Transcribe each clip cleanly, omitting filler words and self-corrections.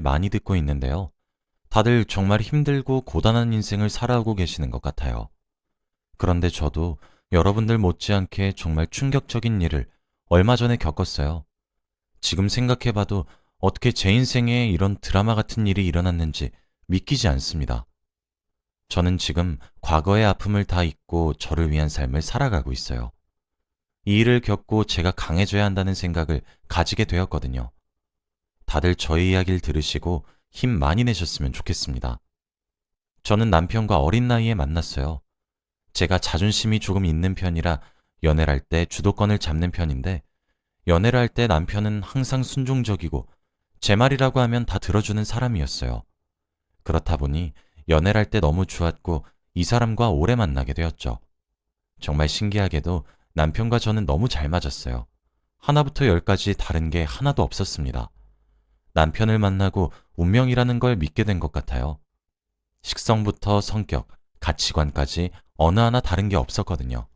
많이 듣고 있는데요. 다들 정말 힘들고 고단한 인생을 살아오고 계시는 것 같아요. 그런데 저도 여러분들 못지않게 정말 충격적인 일을 얼마 전에 겪었어요. 지금 생각해봐도 어떻게 제 인생에 이런 드라마 같은 일이 일어났는지 믿기지 않습니다. 저는 지금 과거의 아픔을 다 잊고 저를 위한 삶을 살아가고 있어요. 이 일을 겪고 제가 강해져야 한다는 생각을 가지게 되었거든요. 다들 저의 이야기를 들으시고 힘 많이 내셨으면 좋겠습니다. 저는 남편과 어린 나이에 만났어요. 제가 자존심이 조금 있는 편이라 연애를 할 때 주도권을 잡는 편인데, 연애를 할 때 남편은 항상 순종적이고 제 말이라고 하면 다 들어주는 사람이었어요. 그렇다 보니 연애를 할 때 너무 좋았고 이 사람과 오래 만나게 되었죠. 정말 신기하게도 남편과 저는 너무 잘 맞았어요. 하나부터 열까지 다른 게 하나도 없었습니다. 남편을 만나고 운명이라는 걸 믿게 된 것 같아요. 식성부터 성격, 가치관까지 어느 하나 다른 게 없었거든요.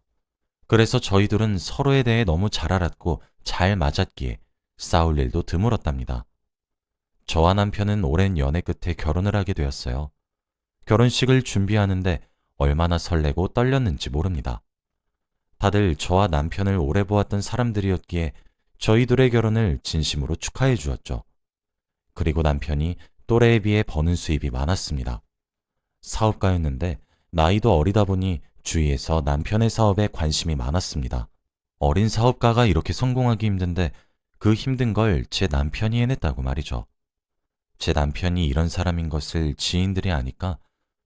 그래서 저희 둘은 서로에 대해 너무 잘 알았고 잘 맞았기에 싸울 일도 드물었답니다. 저와 남편은 오랜 연애 끝에 결혼을 하게 되었어요. 결혼식을 준비하는데 얼마나 설레고 떨렸는지 모릅니다. 다들 저와 남편을 오래 보았던 사람들이었기에 저희 둘의 결혼을 진심으로 축하해 주었죠. 그리고 남편이 또래에 비해 버는 수입이 많았습니다. 사업가였는데 나이도 어리다 보니 주위에서 남편의 사업에 관심이 많았습니다. 어린 사업가가 이렇게 성공하기 힘든데 그 힘든 걸 제 남편이 해냈다고 말이죠. 제 남편이 이런 사람인 것을 지인들이 아니까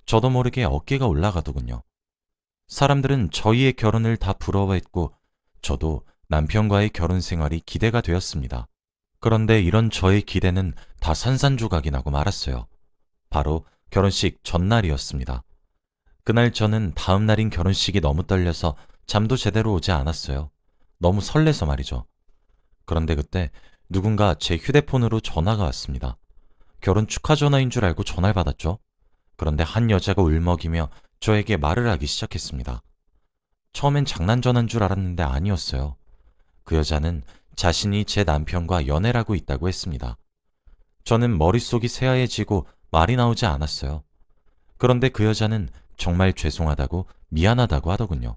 저도 모르게 어깨가 올라가더군요. 사람들은 저희의 결혼을 다 부러워했고 저도 남편과의 결혼 생활이 기대가 되었습니다. 그런데 이런 저의 기대는 다 산산조각이 나고 말았어요. 바로 결혼식 전날이었습니다. 그날 저는 다음 날인 결혼식이 너무 떨려서 잠도 제대로 오지 않았어요. 너무 설레서 말이죠. 그런데 그때 누군가 제 휴대폰으로 전화가 왔습니다. 결혼 축하 전화인 줄 알고 전화를 받았죠. 그런데 한 여자가 울먹이며 저에게 말을 하기 시작했습니다. 처음엔 장난 전화인 줄 알았는데 아니었어요. 그 여자는 자신이 제 남편과 연애를 하고 있다고 했습니다. 저는 머릿속이 새하얘지고 말이 나오지 않았어요. 그런데 그 여자는 정말 죄송하다고 미안하다고 하더군요.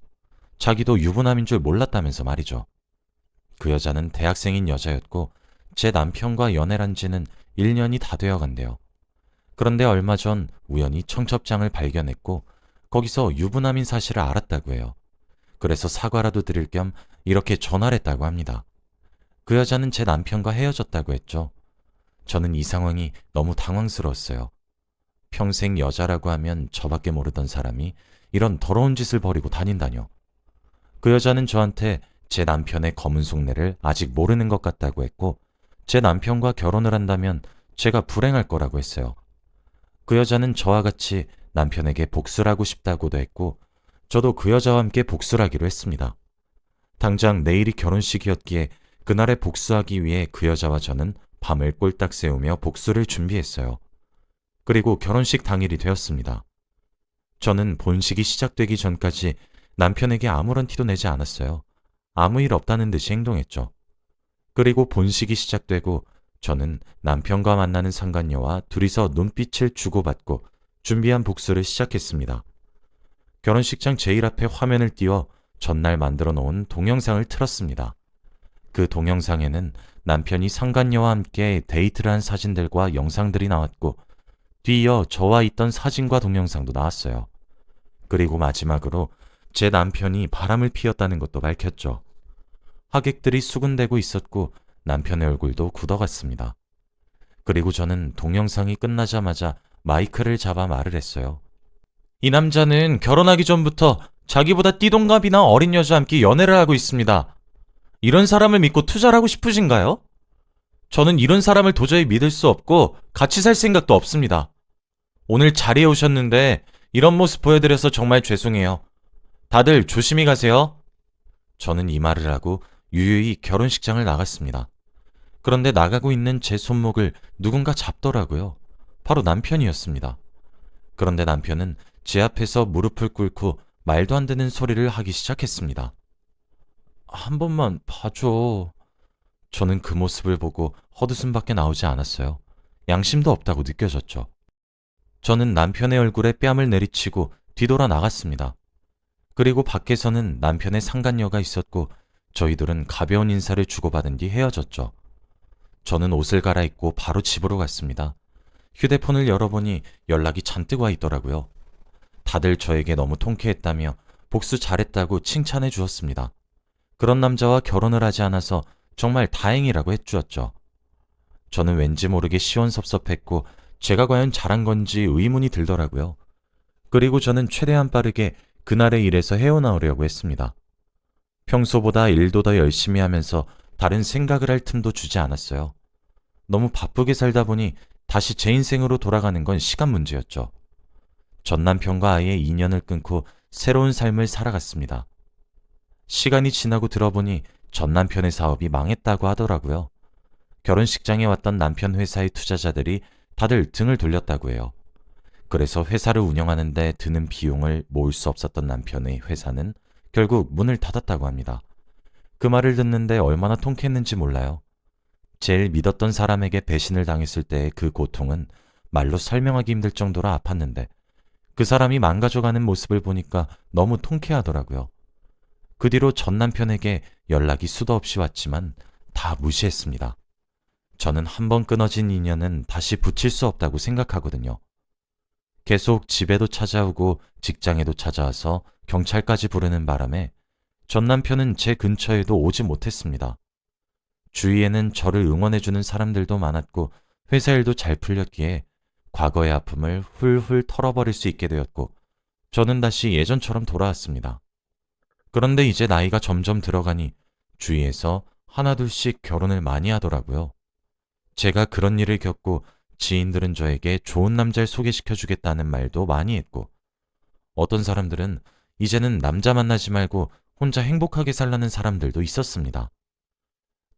자기도 유부남인 줄 몰랐다면서 말이죠. 그 여자는 대학생인 여자였고 제 남편과 연애를 한 지는 1년이 다 되어 간대요. 그런데 얼마 전 우연히 청첩장을 발견했고 거기서 유부남인 사실을 알았다고 해요. 그래서 사과라도 드릴 겸 이렇게 전화를 했다고 합니다. 그 여자는 제 남편과 헤어졌다고 했죠. 저는 이 상황이 너무 당황스러웠어요. 평생 여자라고 하면 저밖에 모르던 사람이 이런 더러운 짓을 벌이고 다닌다뇨. 그 여자는 저한테 제 남편의 검은 속내를 아직 모르는 것 같다고 했고 제 남편과 결혼을 한다면 제가 불행할 거라고 했어요. 그 여자는 저와 같이 남편에게 복수를 하고 싶다고도 했고 저도 그 여자와 함께 복수를 하기로 했습니다. 당장 내일이 결혼식이었기에 그날에 복수하기 위해 그 여자와 저는 밤을 꼴딱 새우며 복수를 준비했어요. 그리고 결혼식 당일이 되었습니다. 저는 본식이 시작되기 전까지 남편에게 아무런 티도 내지 않았어요. 아무 일 없다는 듯이 행동했죠. 그리고 본식이 시작되고 저는 남편과 만나는 상간녀와 둘이서 눈빛을 주고받고 준비한 복수를 시작했습니다. 결혼식장 제일 앞에 화면을 띄워 전날 만들어 놓은 동영상을 틀었습니다. 그 동영상에는 남편이 상간녀와 함께 데이트를 한 사진들과 영상들이 나왔고 뒤이어 저와 있던 사진과 동영상도 나왔어요. 그리고 마지막으로 제 남편이 바람을 피웠다는 것도 밝혔죠. 하객들이 수군대고 있었고 남편의 얼굴도 굳어갔습니다. 그리고 저는 동영상이 끝나자마자 마이크를 잡아 말을 했어요. 이 남자는 결혼하기 전부터 자기보다 띠동갑이나 어린 여자와 함께 연애를 하고 있습니다. 이런 사람을 믿고 투자를 하고 싶으신가요? 저는 이런 사람을 도저히 믿을 수 없고 같이 살 생각도 없습니다. 오늘 자리에 오셨는데 이런 모습 보여드려서 정말 죄송해요. 다들 조심히 가세요. 저는 이 말을 하고 유유히 결혼식장을 나갔습니다. 그런데 나가고 있는 제 손목을 누군가 잡더라고요. 바로 남편이었습니다. 그런데 남편은 제 앞에서 무릎을 꿇고 말도 안 되는 소리를 하기 시작했습니다. 한 번만 봐줘. 저는 그 모습을 보고 헛웃음밖에 나오지 않았어요. 양심도 없다고 느껴졌죠. 저는 남편의 얼굴에 뺨을 내리치고 뒤돌아 나갔습니다. 그리고 밖에서는 남편의 상간녀가 있었고 저희들은 가벼운 인사를 주고받은 뒤 헤어졌죠. 저는 옷을 갈아입고 바로 집으로 갔습니다. 휴대폰을 열어보니 연락이 잔뜩 와 있더라고요. 다들 저에게 너무 통쾌했다며 복수 잘했다고 칭찬해 주었습니다. 그런 남자와 결혼을 하지 않아서 정말 다행이라고 해주었죠. 저는 왠지 모르게 시원섭섭했고 제가 과연 잘한 건지 의문이 들더라고요. 그리고 저는 최대한 빠르게 그날의 일에서 헤어나오려고 했습니다. 평소보다 일도 더 열심히 하면서 다른 생각을 할 틈도 주지 않았어요. 너무 바쁘게 살다 보니 다시 제 인생으로 돌아가는 건 시간 문제였죠. 전 남편과 아예 인연을 끊고 새로운 삶을 살아갔습니다. 시간이 지나고 들어보니 전 남편의 사업이 망했다고 하더라고요. 결혼식장에 왔던 남편 회사의 투자자들이 다들 등을 돌렸다고 해요. 그래서 회사를 운영하는데 드는 비용을 모을 수 없었던 남편의 회사는 결국 문을 닫았다고 합니다. 그 말을 듣는데 얼마나 통쾌했는지 몰라요. 제일 믿었던 사람에게 배신을 당했을 때의 그 고통은 말로 설명하기 힘들 정도로 아팠는데 그 사람이 망가져가는 모습을 보니까 너무 통쾌하더라고요. 그 뒤로 전 남편에게 연락이 수도 없이 왔지만 다 무시했습니다. 저는 한번 끊어진 인연은 다시 붙일 수 없다고 생각하거든요. 계속 집에도 찾아오고 직장에도 찾아와서 경찰까지 부르는 바람에 전 남편은 제 근처에도 오지 못했습니다. 주위에는 저를 응원해주는 사람들도 많았고 회사 일도 잘 풀렸기에 과거의 아픔을 훌훌 털어버릴 수 있게 되었고 저는 다시 예전처럼 돌아왔습니다. 그런데 이제 나이가 점점 들어가니 주위에서 하나둘씩 결혼을 많이 하더라고요. 제가 그런 일을 겪고 지인들은 저에게 좋은 남자를 소개시켜주겠다는 말도 많이 했고 어떤 사람들은 이제는 남자 만나지 말고 혼자 행복하게 살라는 사람들도 있었습니다.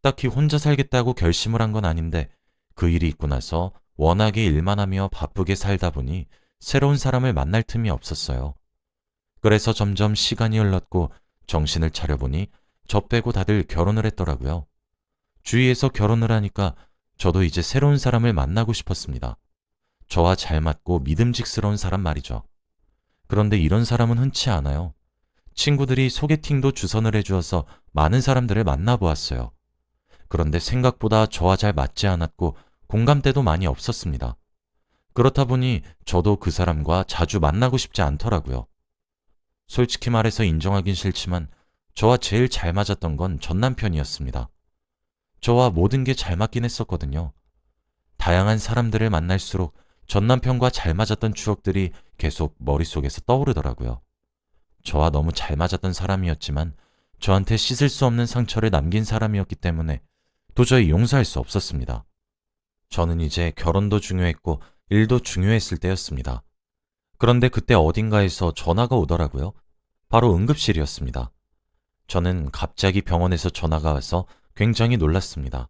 딱히 혼자 살겠다고 결심을 한 건 아닌데 그 일이 있고 나서 워낙에 일만 하며 바쁘게 살다 보니 새로운 사람을 만날 틈이 없었어요. 그래서 점점 시간이 흘렀고 정신을 차려보니 저 빼고 다들 결혼을 했더라고요. 주위에서 결혼을 하니까 저도 이제 새로운 사람을 만나고 싶었습니다. 저와 잘 맞고 믿음직스러운 사람 말이죠. 그런데 이런 사람은 흔치 않아요. 친구들이 소개팅도 주선을 해주어서 많은 사람들을 만나보았어요. 그런데 생각보다 저와 잘 맞지 않았고 공감대도 많이 없었습니다. 그렇다 보니 저도 그 사람과 자주 만나고 싶지 않더라고요. 솔직히 말해서 인정하긴 싫지만 저와 제일 잘 맞았던 건 전 남편이었습니다. 저와 모든 게 잘 맞긴 했었거든요. 다양한 사람들을 만날수록 전 남편과 잘 맞았던 추억들이 계속 머릿속에서 떠오르더라고요. 저와 너무 잘 맞았던 사람이었지만 저한테 씻을 수 없는 상처를 남긴 사람이었기 때문에 도저히 용서할 수 없었습니다. 저는 이제 결혼도 중요했고 일도 중요했을 때였습니다. 그런데 그때 어딘가에서 전화가 오더라고요. 바로 응급실이었습니다. 저는 갑자기 병원에서 전화가 와서 굉장히 놀랐습니다.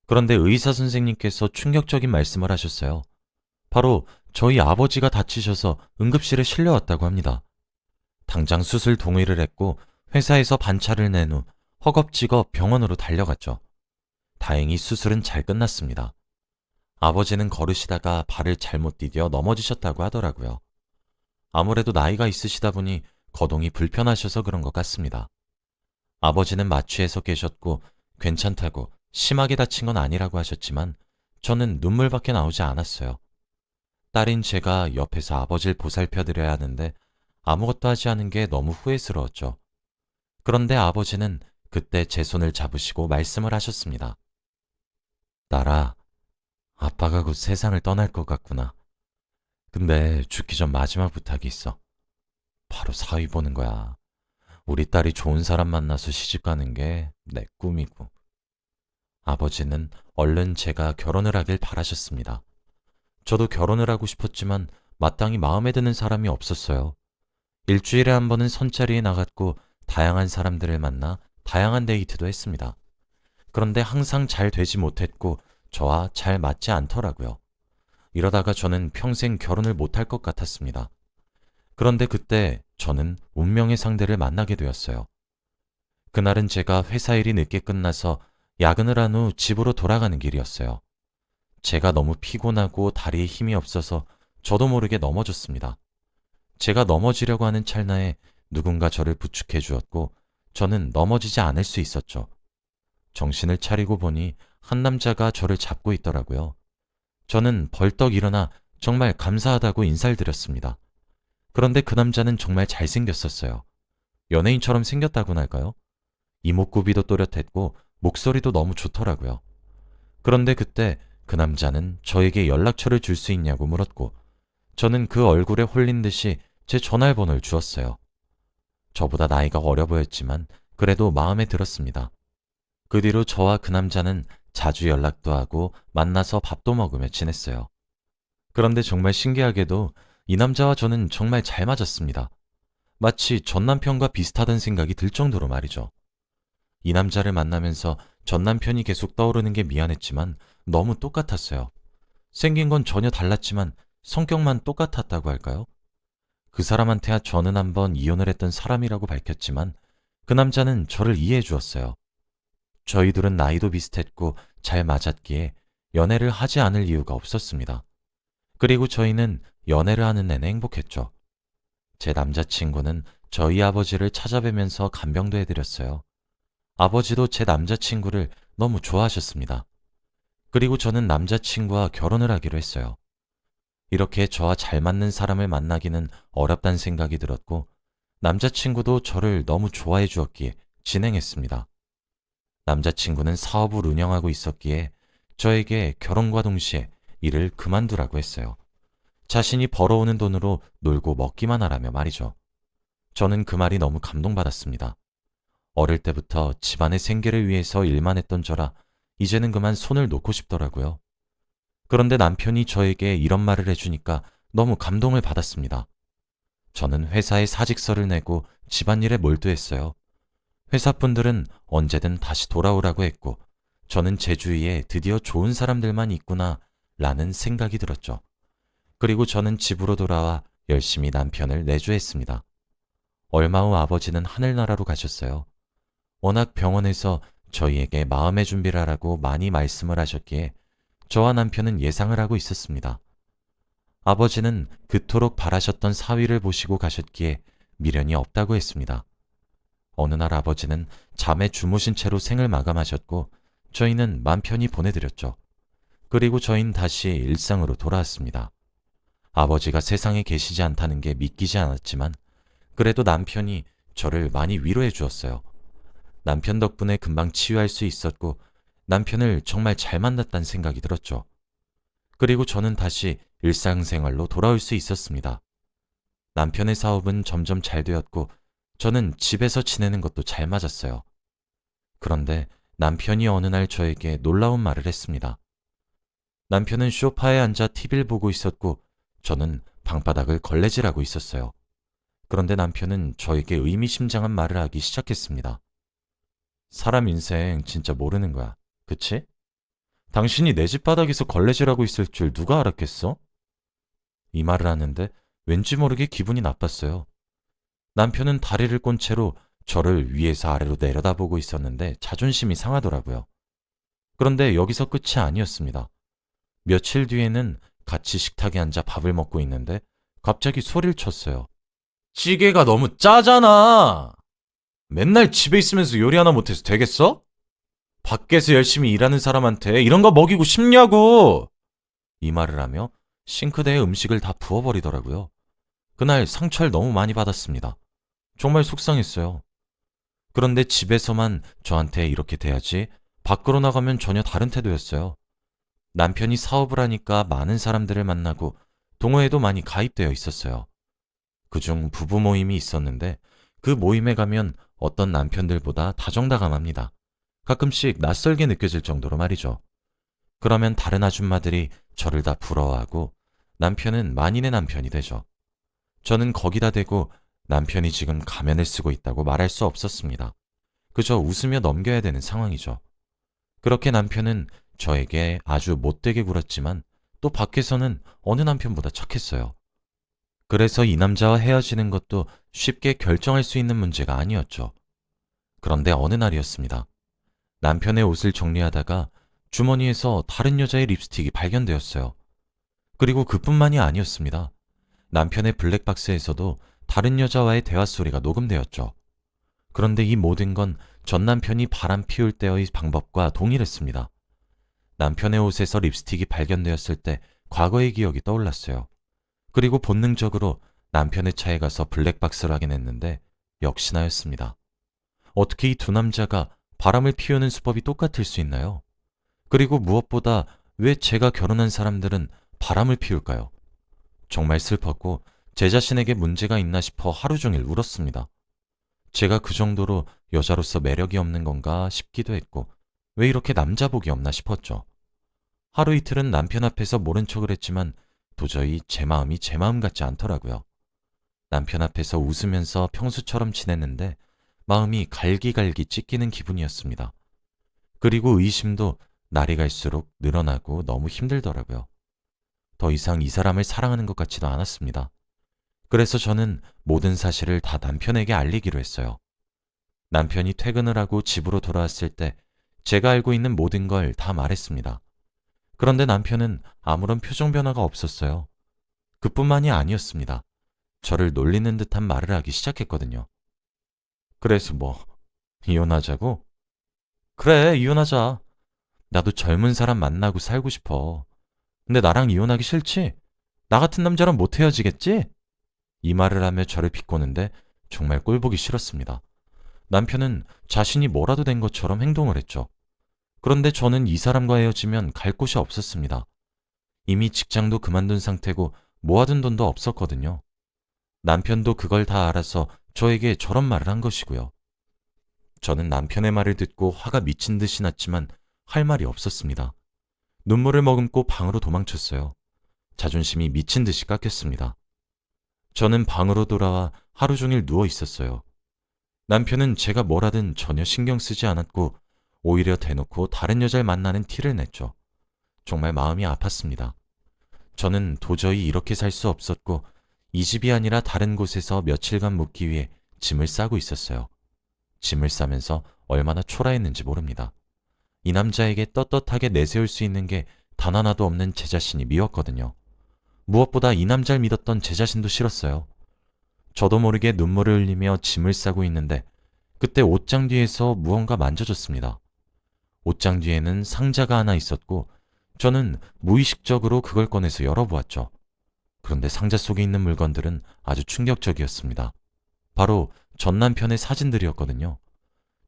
그런데 의사 선생님께서 충격적인 말씀을 하셨어요. 바로 저희 아버지가 다치셔서 응급실에 실려왔다고 합니다. 당장 수술 동의를 했고 회사에서 반차를 낸 후 허겁지겁 병원으로 달려갔죠. 다행히 수술은 잘 끝났습니다. 아버지는 걸으시다가 발을 잘못 디뎌 넘어지셨다고 하더라고요. 아무래도 나이가 있으시다 보니 거동이 불편하셔서 그런 것 같습니다. 아버지는 마취해서 계셨고 괜찮다고 심하게 다친 건 아니라고 하셨지만 저는 눈물밖에 나오지 않았어요. 딸인 제가 옆에서 아버지를 보살펴드려야 하는데 아무것도 하지 않은 게 너무 후회스러웠죠. 그런데 아버지는 그때 제 손을 잡으시고 말씀을 하셨습니다. 딸아, 아빠가 곧 세상을 떠날 것 같구나. 근데 죽기 전 마지막 부탁이 있어. 바로 사위 보는 거야. 우리 딸이 좋은 사람 만나서 시집가는 게 내 꿈이고. 아버지는 얼른 제가 결혼을 하길 바라셨습니다. 저도 결혼을 하고 싶었지만 마땅히 마음에 드는 사람이 없었어요. 일주일에 한 번은 선자리에 나갔고 다양한 사람들을 만나 다양한 데이트도 했습니다. 그런데 항상 잘 되지 못했고 저와 잘 맞지 않더라고요. 이러다가 저는 평생 결혼을 못할 것 같았습니다. 그런데 그때 저는 운명의 상대를 만나게 되었어요. 그날은 제가 회사 일이 늦게 끝나서 야근을 한 후 집으로 돌아가는 길이었어요. 제가 너무 피곤하고 다리에 힘이 없어서 저도 모르게 넘어졌습니다. 제가 넘어지려고 하는 찰나에 누군가 저를 부축해 주었고 저는 넘어지지 않을 수 있었죠. 정신을 차리고 보니 한 남자가 저를 잡고 있더라고요. 저는 벌떡 일어나 정말 감사하다고 인사를 드렸습니다. 그런데 그 남자는 정말 잘생겼었어요. 연예인처럼 생겼다고나 할까요? 이목구비도 또렷했고 목소리도 너무 좋더라고요. 그런데 그때 그 남자는 저에게 연락처를 줄 수 있냐고 물었고 저는 그 얼굴에 홀린 듯이 제 전화번호를 주었어요. 저보다 나이가 어려 보였지만 그래도 마음에 들었습니다. 그 뒤로 저와 그 남자는 자주 연락도 하고 만나서 밥도 먹으며 지냈어요. 그런데 정말 신기하게도 이 남자와 저는 정말 잘 맞았습니다. 마치 전 남편과 비슷하다는 생각이 들 정도로 말이죠. 이 남자를 만나면서 전 남편이 계속 떠오르는 게 미안했지만 너무 똑같았어요. 생긴 건 전혀 달랐지만 성격만 똑같았다고 할까요? 그 사람한테 저는 한번 이혼을 했던 사람이라고 밝혔지만 그 남자는 저를 이해해 주었어요. 저희 둘은 나이도 비슷했고 잘 맞았기에 연애를 하지 않을 이유가 없었습니다. 그리고 저희는 연애를 하는 내내 행복했죠. 제 남자친구는 저희 아버지를 찾아뵈면서 간병도 해드렸어요. 아버지도 제 남자친구를 너무 좋아하셨습니다. 그리고 저는 남자친구와 결혼을 하기로 했어요. 이렇게 저와 잘 맞는 사람을 만나기는 어렵다는 생각이 들었고 남자친구도 저를 너무 좋아해 주었기에 진행했습니다. 남자친구는 사업을 운영하고 있었기에 저에게 결혼과 동시에 일을 그만두라고 했어요. 자신이 벌어오는 돈으로 놀고 먹기만 하라며 말이죠. 저는 그 말이 너무 감동받았습니다. 어릴 때부터 집안의 생계를 위해서 일만 했던 저라 이제는 그만 손을 놓고 싶더라고요. 그런데 남편이 저에게 이런 말을 해주니까 너무 감동을 받았습니다. 저는 회사에 사직서를 내고 집안일에 몰두했어요. 회사분들은 언제든 다시 돌아오라고 했고 저는 제 주위에 드디어 좋은 사람들만 있구나 라는 생각이 들었죠. 그리고 저는 집으로 돌아와 열심히 남편을 내조했습니다. 얼마 후 아버지는 하늘나라로 가셨어요. 워낙 병원에서 저희에게 마음의 준비를 하라고 많이 말씀을 하셨기에 저와 남편은 예상을 하고 있었습니다. 아버지는 그토록 바라셨던 사위를 보시고 가셨기에 미련이 없다고 했습니다. 어느 날 아버지는 잠에 주무신 채로 생을 마감하셨고 저희는 맘 편히 보내드렸죠. 그리고 저희는 다시 일상으로 돌아왔습니다. 아버지가 세상에 계시지 않다는 게 믿기지 않았지만 그래도 남편이 저를 많이 위로해 주었어요. 남편 덕분에 금방 치유할 수 있었고 남편을 정말 잘 만났다는 생각이 들었죠. 그리고 저는 다시 일상생활로 돌아올 수 있었습니다. 남편의 사업은 점점 잘 되었고 저는 집에서 지내는 것도 잘 맞았어요. 그런데 남편이 어느 날 저에게 놀라운 말을 했습니다. 남편은 소파에 앉아 TV를 보고 있었고 저는 방바닥을 걸레질하고 있었어요. 그런데 남편은 저에게 의미심장한 말을 하기 시작했습니다. 사람 인생 진짜 모르는 거야. 그치? 당신이 내 집 바닥에서 걸레질하고 있을 줄 누가 알았겠어? 이 말을 하는데 왠지 모르게 기분이 나빴어요. 남편은 다리를 꼰 채로 저를 위에서 아래로 내려다보고 있었는데 자존심이 상하더라고요. 그런데 여기서 끝이 아니었습니다. 며칠 뒤에는 같이 식탁에 앉아 밥을 먹고 있는데 갑자기 소리를 쳤어요. 찌개가 너무 짜잖아! 맨날 집에 있으면서 요리 하나 못해서 되겠어? 밖에서 열심히 일하는 사람한테 이런 거 먹이고 싶냐고! 이 말을 하며 싱크대에 음식을 다 부어버리더라고요. 그날 상처를 너무 많이 받았습니다. 정말 속상했어요. 그런데 집에서만 저한테 이렇게 돼야지 밖으로 나가면 전혀 다른 태도였어요. 남편이 사업을 하니까 많은 사람들을 만나고 동호회도 많이 가입되어 있었어요. 그중 부부 모임이 있었는데 그 모임에 가면 어떤 남편들보다 다정다감합니다. 가끔씩 낯설게 느껴질 정도로 말이죠. 그러면 다른 아줌마들이 저를 다 부러워하고 남편은 만인의 남편이 되죠. 저는 거기다 대고 남편이 지금 가면을 쓰고 있다고 말할 수 없었습니다. 그저 웃으며 넘겨야 되는 상황이죠. 그렇게 남편은 저에게 아주 못되게 굴었지만 또 밖에서는 어느 남편보다 착했어요. 그래서 이 남자와 헤어지는 것도 쉽게 결정할 수 있는 문제가 아니었죠. 그런데 어느 날이었습니다. 남편의 옷을 정리하다가 주머니에서 다른 여자의 립스틱이 발견되었어요. 그리고 그뿐만이 아니었습니다. 남편의 블랙박스에서도 다른 여자와의 대화 소리가 녹음되었죠. 그런데 이 모든 건 전 남편이 바람 피울 때의 방법과 동일했습니다. 남편의 옷에서 립스틱이 발견되었을 때 과거의 기억이 떠올랐어요. 그리고 본능적으로 남편의 차에 가서 블랙박스를 확인했는데 역시나였습니다. 어떻게 이 두 남자가 바람을 피우는 수법이 똑같을 수 있나요? 그리고 무엇보다 왜 제가 결혼한 사람들은 바람을 피울까요? 정말 슬펐고 제 자신에게 문제가 있나 싶어 하루 종일 울었습니다. 제가 그 정도로 여자로서 매력이 없는 건가 싶기도 했고 왜 이렇게 남자복이 없나 싶었죠. 하루 이틀은 남편 앞에서 모른 척을 했지만 도저히 제 마음이 제 마음 같지 않더라고요. 남편 앞에서 웃으면서 평소처럼 지냈는데 마음이 갈기갈기 찢기는 기분이었습니다. 그리고 의심도 날이 갈수록 늘어나고 너무 힘들더라고요. 더 이상 이 사람을 사랑하는 것 같지도 않았습니다. 그래서 저는 모든 사실을 다 남편에게 알리기로 했어요. 남편이 퇴근을 하고 집으로 돌아왔을 때 제가 알고 있는 모든 걸 다 말했습니다. 그런데 남편은 아무런 표정 변화가 없었어요. 그뿐만이 아니었습니다. 저를 놀리는 듯한 말을 하기 시작했거든요. 그래서 뭐, 이혼하자고? 그래, 이혼하자. 나도 젊은 사람 만나고 살고 싶어. 근데 나랑 이혼하기 싫지? 나 같은 남자랑 못 헤어지겠지? 이 말을 하며 저를 비꼬는데 정말 꼴보기 싫었습니다. 남편은 자신이 뭐라도 된 것처럼 행동을 했죠. 그런데 저는 이 사람과 헤어지면 갈 곳이 없었습니다. 이미 직장도 그만둔 상태고 모아둔 돈도 없었거든요. 남편도 그걸 다 알아서 저에게 저런 말을 한 것이고요. 저는 남편의 말을 듣고 화가 미친 듯이 났지만 할 말이 없었습니다. 눈물을 머금고 방으로 도망쳤어요. 자존심이 미친 듯이 깎였습니다. 저는 방으로 돌아와 하루 종일 누워 있었어요. 남편은 제가 뭘 하든 전혀 신경 쓰지 않았고 오히려 대놓고 다른 여자를 만나는 티를 냈죠. 정말 마음이 아팠습니다. 저는 도저히 이렇게 살 수 없었고 이 집이 아니라 다른 곳에서 며칠간 묵기 위해 짐을 싸고 있었어요. 짐을 싸면서 얼마나 초라했는지 모릅니다. 이 남자에게 떳떳하게 내세울 수 있는 게 단 하나도 없는 제 자신이 미웠거든요. 무엇보다 이 남자를 믿었던 제 자신도 싫었어요. 저도 모르게 눈물을 흘리며 짐을 싸고 있는데 그때 옷장 뒤에서 무언가 만져졌습니다. 옷장 뒤에는 상자가 하나 있었고 저는 무의식적으로 그걸 꺼내서 열어보았죠. 그런데 상자 속에 있는 물건들은 아주 충격적이었습니다. 바로 전 남편의 사진들이었거든요.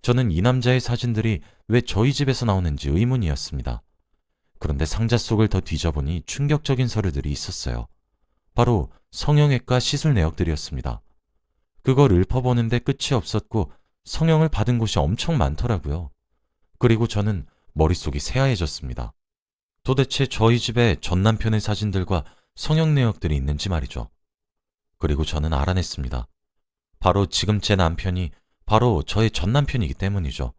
저는 이 남자의 사진들이 왜 저희 집에서 나오는지 의문이었습니다. 그런데 상자 속을 더 뒤져보니 충격적인 서류들이 있었어요. 바로 성형외과 시술 내역들이었습니다. 그걸 읊어보는데 끝이 없었고 성형을 받은 곳이 엄청 많더라고요. 그리고 저는 머릿속이 새하얘졌습니다. 도대체 저희 집에 전 남편의 사진들과 성형 내역들이 있는지 말이죠. 그리고 저는 알아냈습니다. 바로 지금 제 남편이 바로 저의 전 남편이기 때문이죠.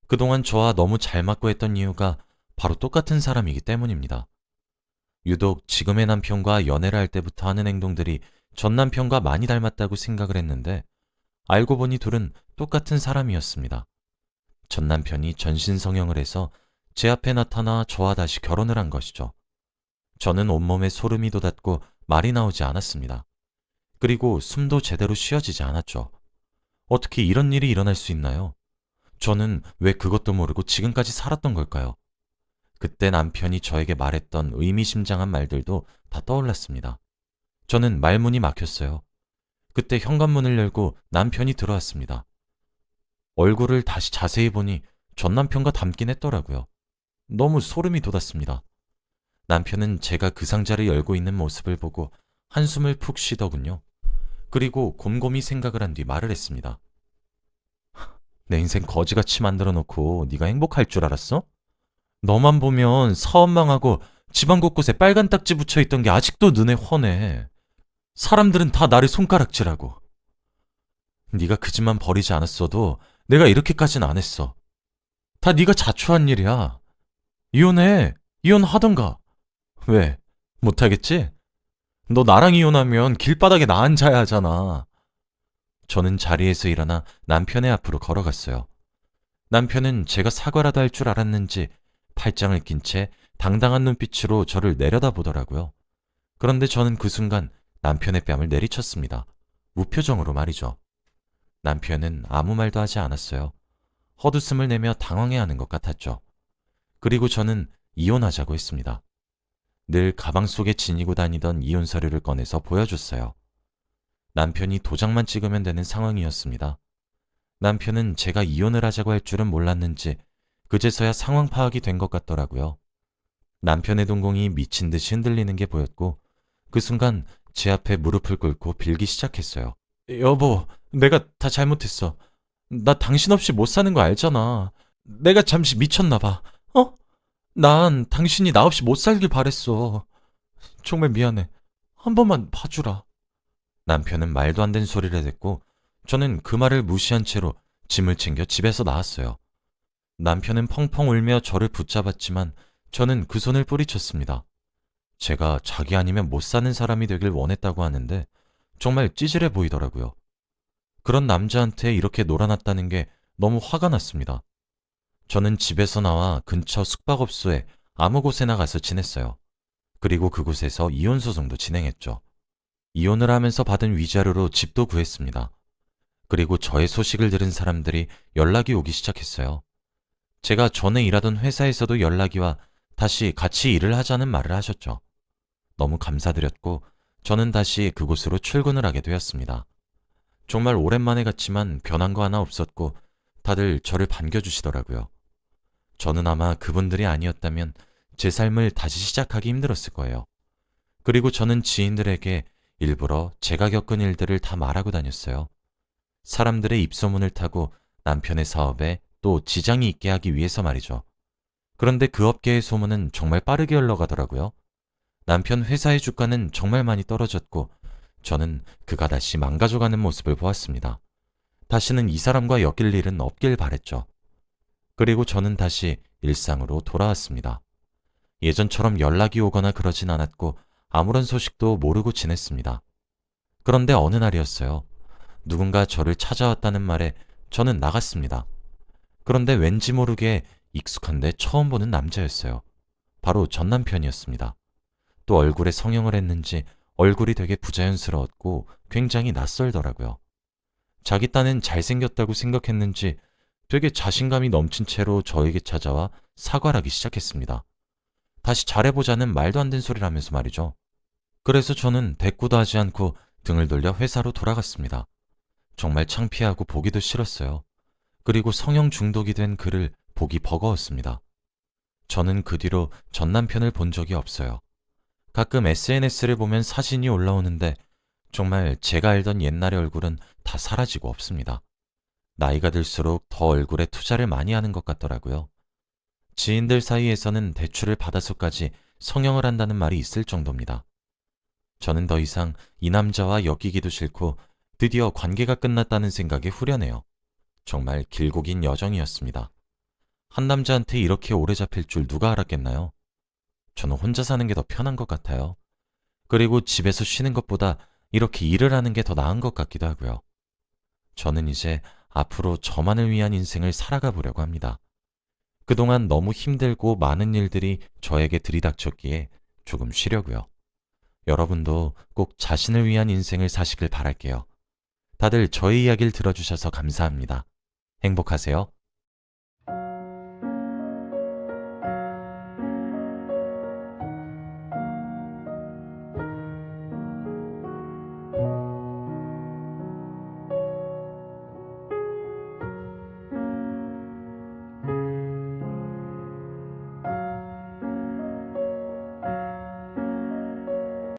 그동안 저와 너무 잘 맞고 했던 이유가 바로 똑같은 사람이기 때문입니다. 유독 지금의 남편과 연애를 할 때부터 하는 행동들이 전 남편과 많이 닮았다고 생각을 했는데 알고 보니 둘은 똑같은 사람이었습니다. 전 남편이 전신 성형을 해서 제 앞에 나타나 저와 다시 결혼을 한 것이죠. 저는 온몸에 소름이 돋았고 말이 나오지 않았습니다. 그리고 숨도 제대로 쉬어지지 않았죠. 어떻게 이런 일이 일어날 수 있나요? 저는 왜 그것도 모르고 지금까지 살았던 걸까요? 그때 남편이 저에게 말했던 의미심장한 말들도 다 떠올랐습니다. 저는 말문이 막혔어요. 그때 현관문을 열고 남편이 들어왔습니다. 얼굴을 다시 자세히 보니 전 남편과 닮긴 했더라고요. 너무 소름이 돋았습니다. 남편은 제가 그 상자를 열고 있는 모습을 보고 한숨을 푹 쉬더군요. 그리고 곰곰이 생각을 한 뒤 말을 했습니다. 내 인생 거지같이 만들어 놓고 네가 행복할 줄 알았어? 너만 보면 사업 망하고 집안 곳곳에 빨간 딱지 붙여 있던 게 아직도 눈에 훤해. 사람들은 다 나를 손가락질하고. 네가 그 집만 버리지 않았어도 내가 이렇게까지는 안 했어. 다 네가 자초한 일이야. 이혼해. 이혼하던가. 왜? 못하겠지? 너 나랑 이혼하면 길바닥에 나 앉아야 하잖아. 저는 자리에서 일어나 남편의 앞으로 걸어갔어요. 남편은 제가 사과라도 할 줄 알았는지 팔짱을 낀 채 당당한 눈빛으로 저를 내려다보더라고요. 그런데 저는 그 순간 남편의 뺨을 내리쳤습니다. 무표정으로 말이죠. 남편은 아무 말도 하지 않았어요. 헛웃음을 내며 당황해하는 것 같았죠. 그리고 저는 이혼하자고 했습니다. 늘 가방 속에 지니고 다니던 이혼 서류를 꺼내서 보여줬어요. 남편이 도장만 찍으면 되는 상황이었습니다. 남편은 제가 이혼을 하자고 할 줄은 몰랐는지 그제서야 상황 파악이 된 것 같더라고요. 남편의 동공이 미친 듯이 흔들리는 게 보였고 그 순간 제 앞에 무릎을 꿇고 빌기 시작했어요. 여보, 내가 다 잘못했어. 나 당신 없이 못 사는 거 알잖아. 내가 잠시 미쳤나 봐. 어? 난 당신이 나 없이 못 살길 바랬어. 정말 미안해. 한 번만 봐주라. 남편은 말도 안 되는 소리를 했고 저는 그 말을 무시한 채로 짐을 챙겨 집에서 나왔어요. 남편은 펑펑 울며 저를 붙잡았지만 저는 그 손을 뿌리쳤습니다. 제가 자기 아니면 못 사는 사람이 되길 원했다고 하는데 정말 찌질해 보이더라고요. 그런 남자한테 이렇게 놀아났다는 게 너무 화가 났습니다. 저는 집에서 나와 근처 숙박업소에 아무 곳에나 가서 지냈어요. 그리고 그곳에서 이혼소송도 진행했죠. 이혼을 하면서 받은 위자료로 집도 구했습니다. 그리고 저의 소식을 들은 사람들이 연락이 오기 시작했어요. 제가 전에 일하던 회사에서도 연락이 와 다시 같이 일을 하자는 말을 하셨죠. 너무 감사드렸고 저는 다시 그곳으로 출근을 하게 되었습니다. 정말 오랜만에 갔지만 변한 거 하나 없었고 다들 저를 반겨주시더라고요. 저는 아마 그분들이 아니었다면 제 삶을 다시 시작하기 힘들었을 거예요. 그리고 저는 지인들에게 일부러 제가 겪은 일들을 다 말하고 다녔어요. 사람들의 입소문을 타고 남편의 사업에 또 지장이 있게 하기 위해서 말이죠. 그런데 그 업계의 소문은 정말 빠르게 흘러가더라고요. 남편 회사의 주가는 정말 많이 떨어졌고 저는 그가 다시 망가져가는 모습을 보았습니다. 다시는 이 사람과 엮일 일은 없길 바랬죠. 그리고 저는 다시 일상으로 돌아왔습니다. 예전처럼 연락이 오거나 그러진 않았고 아무런 소식도 모르고 지냈습니다. 그런데 어느 날이었어요. 누군가 저를 찾아왔다는 말에 저는 나갔습니다. 그런데 왠지 모르게 익숙한데 처음 보는 남자였어요. 바로 전 남편이었습니다. 또 얼굴에 성형을 했는지 얼굴이 되게 부자연스러웠고 굉장히 낯설더라고요. 자기 딴엔 잘생겼다고 생각했는지 되게 자신감이 넘친 채로 저에게 찾아와 사과를 하기 시작했습니다. 다시 잘해보자는 말도 안 되는 소리를 하면서 말이죠. 그래서 저는 대꾸도 하지 않고 등을 돌려 회사로 돌아갔습니다. 정말 창피하고 보기도 싫었어요. 그리고 성형 중독이 된 그를 보기 버거웠습니다. 저는 그 뒤로 전 남편을 본 적이 없어요. 가끔 SNS를 보면 사진이 올라오는데 정말 제가 알던 옛날의 얼굴은 다 사라지고 없습니다. 나이가 들수록 더 얼굴에 투자를 많이 하는 것 같더라고요. 지인들 사이에서는 대출을 받아서까지 성형을 한다는 말이 있을 정도입니다. 저는 더 이상 이 남자와 엮이기도 싫고 드디어 관계가 끝났다는 생각에 후련해요. 정말 길고 긴 여정이었습니다. 한 남자한테 이렇게 오래 잡힐 줄 누가 알았겠나요? 저는 혼자 사는 게 더 편한 것 같아요. 그리고 집에서 쉬는 것보다 이렇게 일을 하는 게 더 나은 것 같기도 하고요. 저는 이제 앞으로 저만을 위한 인생을 살아가 보려고 합니다. 그동안 너무 힘들고 많은 일들이 저에게 들이닥쳤기에 조금 쉬려고요. 여러분도 꼭 자신을 위한 인생을 사시길 바랄게요. 다들 저의 이야기를 들어주셔서 감사합니다. 행복하세요.